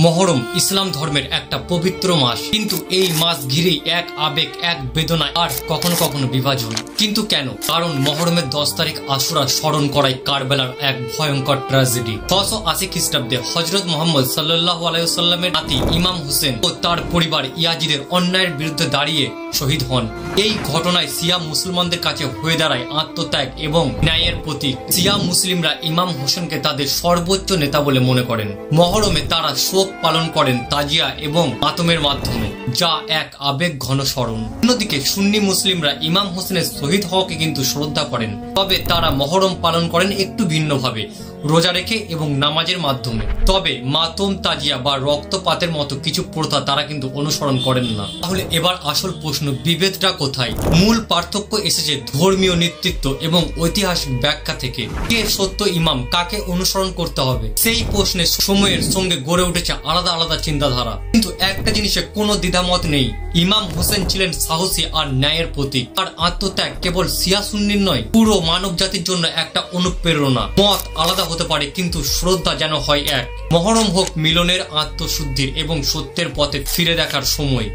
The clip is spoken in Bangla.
মহরম ইসলাম ধর্মের একটা পবিত্র মাস, কিন্তু এই মাস ঘিরেই এক আবেগ, এক বেদনা আর কখনো কখনো বিভাজন। কিন্তু কেন? কারণ মহরমের 10 তারিখ আশুরা স্মরণ করায় কারবালার এক ভয়ঙ্কর ট্র্যাজেডি। 680 খ্রিস্টাব্দে হযরত মুহাম্মদ সাল্লাল্লাহু আলাইহি ওয়াসাল্লামের নাতি ইমাম হোসেন ও তার পরিবার ইয়াজিদের অন্যায়ের বিরুদ্ধে দাঁড়িয়ে শহীদ হন। এই ঘটনায় শিয়া মুসলমানদের কাছে হয়ে দাঁড়ায় আত্মত্যাগ এবং ন্যায়ের প্রতীক। শিয়া মুসলিমরা ইমাম হোসেনকে তাদের সর্বোচ্চ নেতা বলে মনে করেন। মহরমে তারা শোক পালন করেন তাজিয়া এবং মাতমের মাধ্যমে, যা এক আবেগ ঘন স্মরণ। অন্যদিকে সুন্নি মুসলিমরা ইমাম হোসেনের শহীদ হওয়াকে কিন্তু শ্রদ্ধা করেন, তবে তারা মহরম পালন করেন একটু ভিন্নভাবে, রোজা রেখে এবং নামাজের মাধ্যমে। তবে মাতম, তাজিয়া বা রক্তপাতের মতো কিছু প্রথা তারা কিন্তু অনুসরণ করেন না। তাহলে এবার আসল প্রশ্ন, বিভেদটা কোথায়? মূল পার্থক্য এসেছে ধর্মীয় নেতৃত্ব এবং ঐতিহাসিক ব্যাখ্যা থেকে। কে সত্য ইমাম, কাকে অনুসরণ করতে হবে, সেই প্রশ্নে সময়ের সঙ্গে গড়ে উঠেছে আলাদা আলাদা চিন্তাধারা। কিন্তু একটা জিনিসে কোনো দ্বিধামত নেই, ইমাম হোসেন ছিলেন সাহসী আর ন্যায়ের প্রতীক। আর আত্মত্যাগ কেবল শিয়া সুন্নির নয়, পুরো মানব জাতির জন্য একটা অনুপ্রেরণা। মত আলাদা হতে পারে, কিন্তু শ্রদ্ধা যেন হয় এক। মহরম হোক মিলনের, আত্মশুদ্ধির এবং সত্যের পথে ফিরে দেখার সময়।